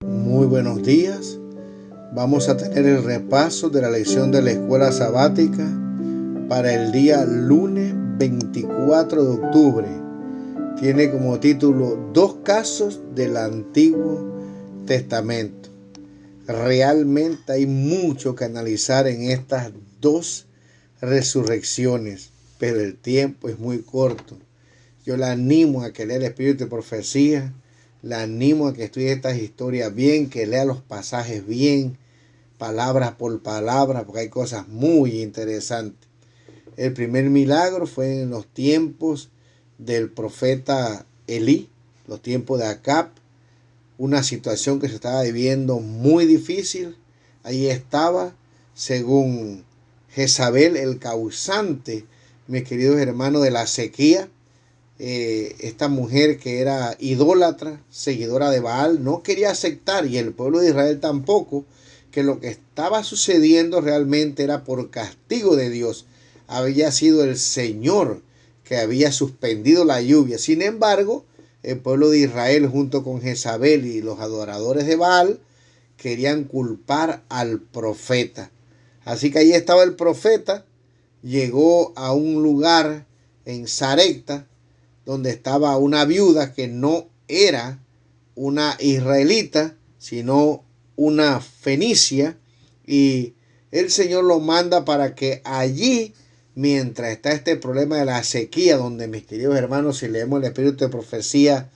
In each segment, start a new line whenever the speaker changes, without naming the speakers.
Muy buenos días. Vamos a tener el repaso de la lección de la escuela sabática para el día lunes 24 de octubre. Tiene como título Dos casos del Antiguo Testamento. Realmente hay mucho que analizar en estas dos resurrecciones, pero el tiempo es muy corto. Yo la animo a que lea el Espíritu de Profecía, la animo a que estudie estas historias bien, que lea los pasajes bien, palabra por palabra, porque hay cosas muy interesantes. El primer milagro fue en los tiempos del profeta Elí, los tiempos de Acab, una situación que se estaba viviendo muy difícil. Ahí estaba, según Jezabel, el causante, mis queridos hermanos, de la sequía. Esta mujer que era idólatra, seguidora de Baal, no quería aceptar, y el pueblo de Israel tampoco, que lo que estaba sucediendo realmente era por castigo de Dios. Había sido el Señor que había suspendido la lluvia. Sin embargo, el pueblo de Israel, junto con Jezabel y los adoradores de Baal, querían culpar al profeta. Así que ahí estaba el profeta, llegó a un lugar en Sarepta, donde estaba una viuda que no era una israelita, sino una fenicia, y el Señor lo manda para que allí, mientras está este problema de la sequía, donde, mis queridos hermanos, si leemos el Espíritu de Profecía,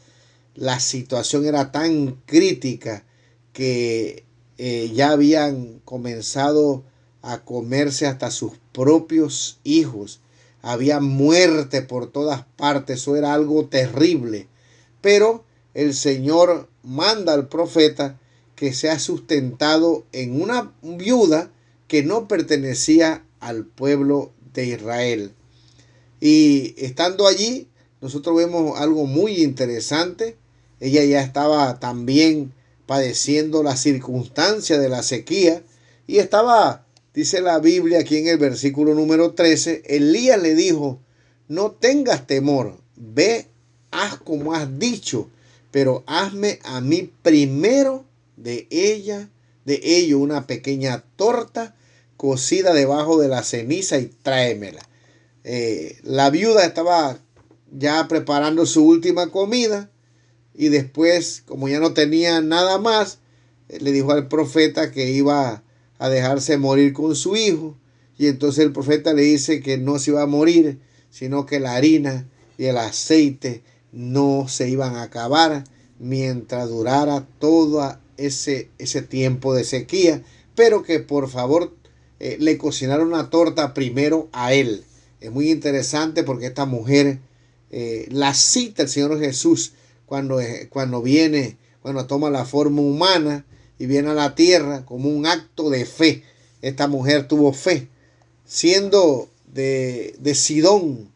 la situación era tan crítica que ya habían comenzado a comerse hasta sus propios hijos. Había muerte por todas partes, eso era algo terrible. Pero el Señor manda al profeta que sea sustentado en una viuda que no pertenecía al pueblo de Israel. Y estando allí, nosotros vemos algo muy interesante. Ella ya estaba también padeciendo la circunstancia de la sequía y estaba, dice la Biblia aquí en el versículo número 13, Elías le dijo: no tengas temor, ve, haz como has dicho, pero hazme a mí primero de ello una pequeña torta cocida debajo de la ceniza y tráemela. La viuda estaba ya preparando su última comida y después, como ya no tenía nada más, le dijo al profeta que iba a dejarse morir con su hijo. Y entonces el profeta le dice que no se iba a morir, sino que la harina y el aceite no se iban a acabar mientras durara todo ese tiempo de sequía, pero que por favor le cocinara una torta primero a él. Es muy interesante porque esta mujer la cita el Señor Jesús cuando viene, cuando toma la forma humana y viene a la tierra como un acto de fe. Esta mujer tuvo fe, siendo de Sidón,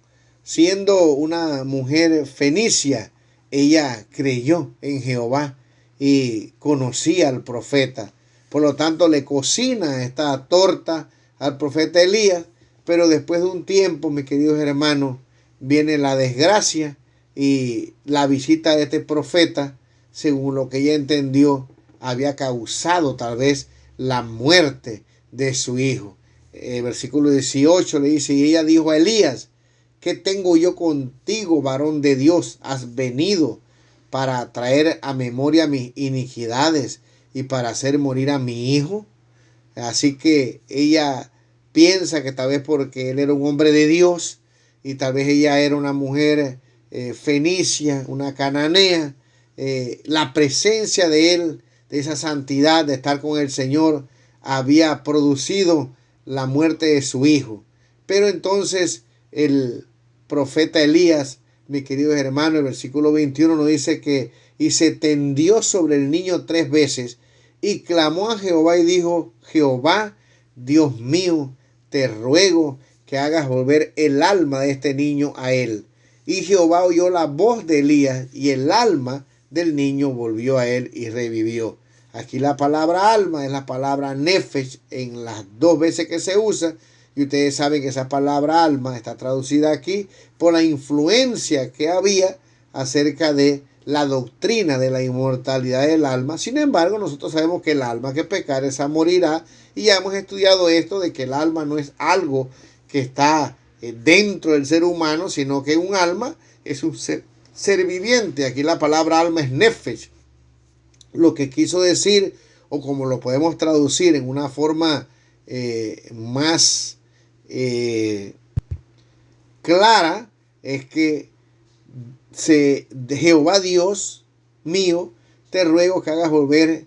siendo una mujer fenicia. Ella creyó en Jehová y conocía al profeta. Por lo tanto, le cocina esta torta al profeta Elías. Pero después de un tiempo, mis queridos hermanos, viene la desgracia y la visita de este profeta, según lo que ella entendió, había causado tal vez la muerte de su hijo. Versículo 18 le dice: y ella dijo a Elías: ¿qué tengo yo contigo, varón de Dios? ¿Has venido para traer a memoria mis iniquidades y para hacer morir a mi hijo? Así que ella piensa que tal vez porque él era un hombre de Dios y tal vez ella era una mujer fenicia, una cananea, la presencia de él, de esa santidad, de estar con el Señor, había producido la muerte de su hijo. Pero entonces el profeta Elías, mis queridos hermanos, el versículo 21 nos dice que y se tendió sobre el niño 3 veces y clamó a Jehová y dijo: Jehová, Dios mío, te ruego que hagas volver el alma de este niño a él. Y Jehová oyó la voz de Elías y el alma del niño volvió a él y revivió. Aquí la palabra alma es la palabra nefesh en las 2 veces que se usa. Y ustedes saben que esa palabra alma está traducida aquí por la influencia que había acerca de la doctrina de la inmortalidad del alma. Sin embargo, nosotros sabemos que el alma que pecare, esa morirá, y ya hemos estudiado esto de que el alma no es algo que está dentro del ser humano, sino que un alma es un ser viviente. Aquí la palabra alma es nefesh. Lo que quiso decir, o como lo podemos traducir en una forma más clara, es que Jehová Dios mío, te ruego que hagas volver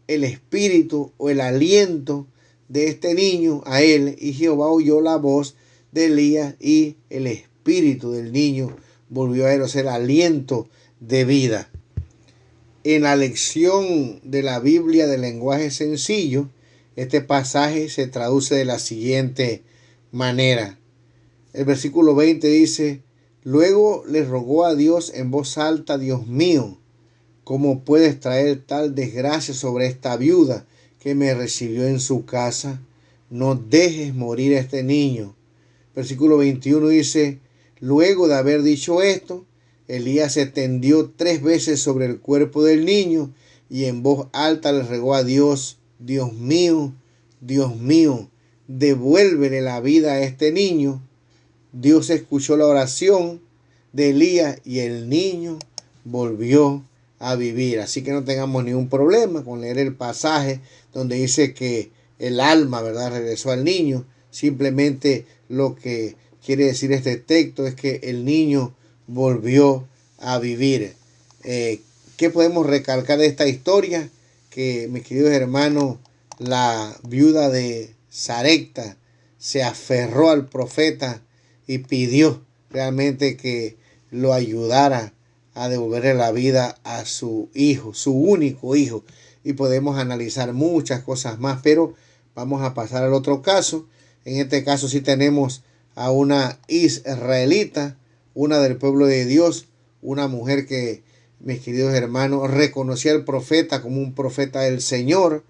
el espíritu o el aliento de este niño a él. Y Jehová oyó la voz de Elías y el espíritu del niño volvió a él, o sea, el aliento de vida. En la lección de la Biblia de lenguaje sencillo, este pasaje se traduce de la siguiente manera. El versículo 20 dice: luego le rogó a Dios en voz alta: Dios mío, ¿cómo puedes traer tal desgracia sobre esta viuda que me recibió en su casa? No dejes morir a este niño. Versículo 21 dice: luego de haber dicho esto, Elías se tendió 3 veces sobre el cuerpo del niño y en voz alta le rogó a Dios: Dios mío, devuélvele la vida a este niño. Dios escuchó la oración de Elías y el niño volvió a vivir. Así que no tengamos ningún problema con leer el pasaje donde dice que el alma, ¿verdad?, regresó al niño. Simplemente lo que quiere decir este texto es que el niño volvió a vivir. ¿Qué podemos recalcar de esta historia? Que, mis queridos hermanos, la viuda de Sarepta se aferró al profeta y pidió realmente que lo ayudara a devolverle la vida a su hijo, su único hijo. Y podemos analizar muchas cosas más, pero vamos a pasar al otro caso. En este caso sí tenemos a una israelita, una del pueblo de Dios, una mujer que, mis queridos hermanos, reconocía al profeta como un profeta del Señor.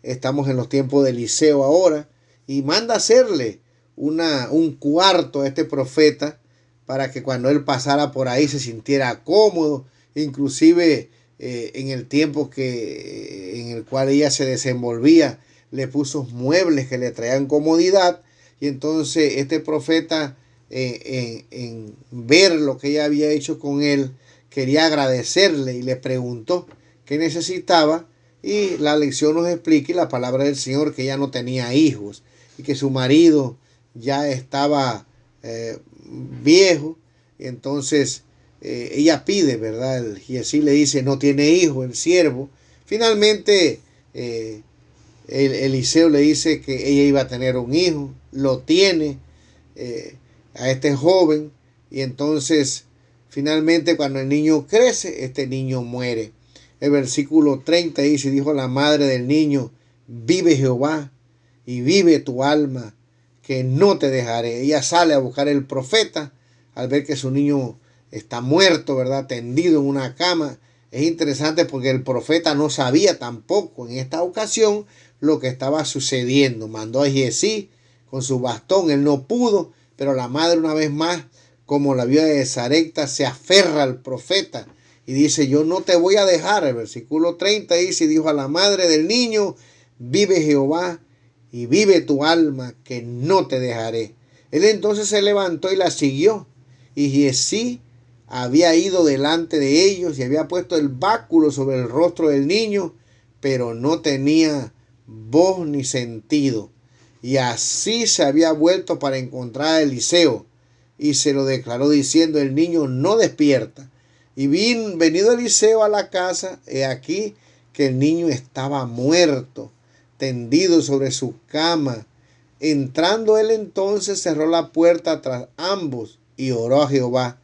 Estamos en los tiempos de Eliseo ahora, y manda hacerle un cuarto a este profeta para que cuando él pasara por ahí se sintiera cómodo. Inclusive en el tiempo en el cual ella se desenvolvía, le puso muebles que le traían comodidad. Y entonces este profeta, en ver lo que ella había hecho con él, quería agradecerle y le preguntó qué necesitaba. Y la lección nos explica, y la palabra del Señor, que ella no tenía hijos y que su marido ya estaba viejo. Y entonces ella pide, ¿verdad? Y así le dice: no tiene hijo el siervo. Finalmente Eliseo le dice que ella iba a tener un hijo. Lo tiene a este joven. Y entonces finalmente, cuando el niño crece, este niño muere. El versículo 30 dice: dijo la madre del niño: vive Jehová y vive tu alma, que no te dejaré. Ella sale a buscar el profeta al ver que su niño está muerto, ¿verdad?, tendido en una cama. Es interesante porque el profeta no sabía tampoco en esta ocasión lo que estaba sucediendo. Mandó a Giesí con su bastón, él no pudo, pero la madre, una vez más, como la viuda de Sarepta, se aferra al profeta y dice: yo no te voy a dejar. El versículo 30 dice: dijo a la madre del niño: vive Jehová y vive tu alma, que no te dejaré. Él entonces se levantó y la siguió. Y Giesí había ido delante de ellos y había puesto el báculo sobre el rostro del niño, pero no tenía voz ni sentido. Y así se había vuelto para encontrar a Eliseo y se lo declaró diciendo: el niño no despierta. Y venido Eliseo a la casa, he aquí que el niño estaba muerto, tendido sobre su cama. Entrando él entonces, cerró la puerta tras ambos y oró a Jehová.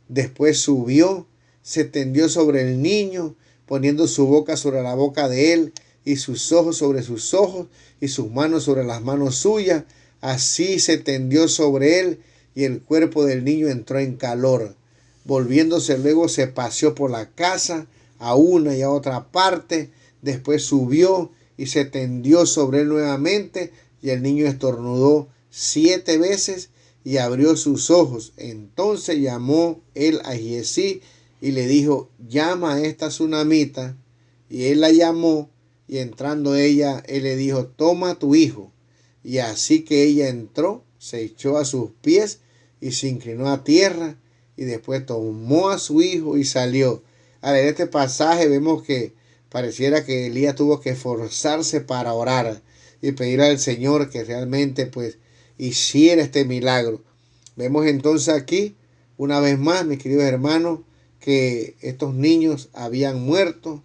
Después subió, se tendió sobre el niño, poniendo su boca sobre la boca de él, y sus ojos sobre sus ojos, y sus manos sobre las manos suyas. Así se tendió sobre él, y el cuerpo del niño entró en calor. Volviéndose luego, se paseó por la casa a una y a otra parte. Después subió y se tendió sobre él nuevamente, y el niño estornudó 7 veces y abrió sus ojos. Entonces llamó él a Giesí y le dijo, llama a esta tsunamita. Y él la llamó, y entrando ella, él le dijo, toma a tu hijo. Y así que ella entró, se echó a sus pies y se inclinó a tierra, y después tomó a su hijo y salió. Al leer este pasaje vemos que pareciera que Elías tuvo que esforzarse para orar y pedir al Señor que realmente pues hiciera este milagro. Vemos entonces aquí, una vez más, mis queridos hermanos, que estos niños habían muerto,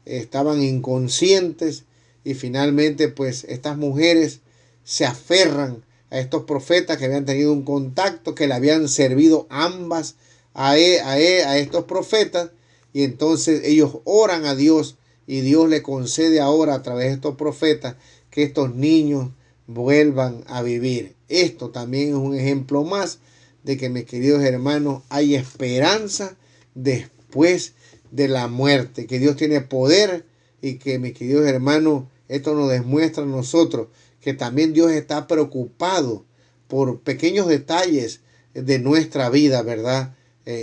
estaban inconscientes, y finalmente pues estas mujeres se aferran a estos profetas que habían tenido un contacto, que le habían servido ambas a estos profetas, y entonces ellos oran a Dios y Dios le concede ahora a través de estos profetas que estos niños vuelvan a vivir. Esto también es un ejemplo más de que, mis queridos hermanos, hay esperanza después de la muerte, que Dios tiene poder, y que, mis queridos hermanos, esto nos demuestra a nosotros que también Dios está preocupado por pequeños detalles de nuestra vida, ¿verdad?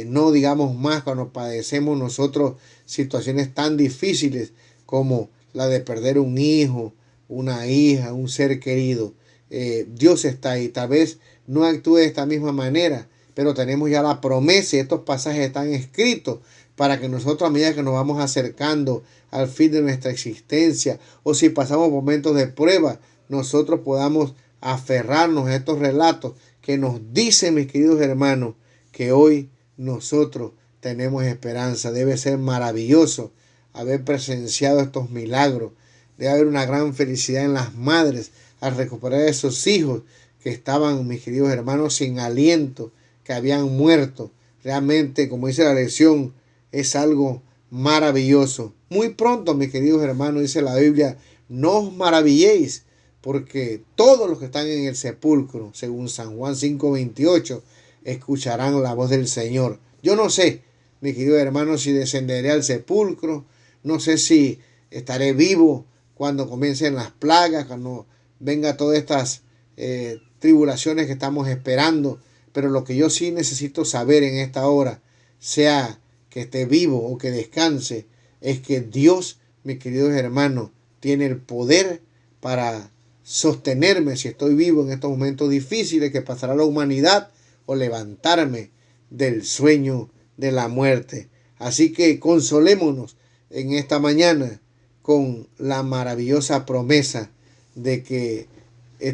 No digamos más cuando padecemos nosotros situaciones tan difíciles como la de perder un hijo, una hija, un ser querido. Dios está ahí. Tal vez no actúe de esta misma manera, pero tenemos ya la promesa y estos pasajes están escritos para que nosotros, a medida que nos vamos acercando al fin de nuestra existencia, o si pasamos momentos de prueba, nosotros podamos aferrarnos a estos relatos que nos dicen, mis queridos hermanos, que hoy nosotros tenemos esperanza. Debe ser maravilloso haber presenciado estos milagros. Debe haber una gran felicidad en las madres al recuperar a esos hijos que estaban, mis queridos hermanos, sin aliento, que habían muerto. Realmente, como dice la lección, es algo maravilloso. Muy pronto, mis queridos hermanos, dice la Biblia, no os maravilléis, porque todos los que están en el sepulcro, según San Juan 5:28, escucharán la voz del Señor. Yo no sé, mis queridos hermanos, si descenderé al sepulcro, no sé si estaré vivo cuando comiencen las plagas, cuando venga todas estas tribulaciones que estamos esperando, pero lo que yo sí necesito saber en esta hora, sea que esté vivo o que descanse, es que Dios, mis queridos hermanos, tiene el poder para sostenerme si estoy vivo en estos momentos difíciles que pasará la humanidad, o levantarme del sueño de la muerte. Así que consolémonos en esta mañana con la maravillosa promesa de que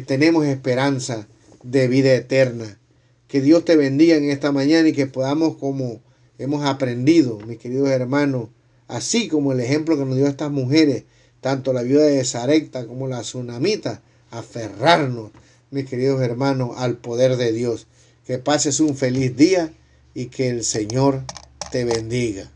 tenemos esperanza de vida eterna. Que Dios te bendiga en esta mañana y que podamos, como hemos aprendido, mis queridos hermanos, así como el ejemplo que nos dio estas mujeres, tanto la viuda de Sarepta como la tsunamita, aferrarnos, mis queridos hermanos, al poder de Dios. Que pases un feliz día y que el Señor te bendiga.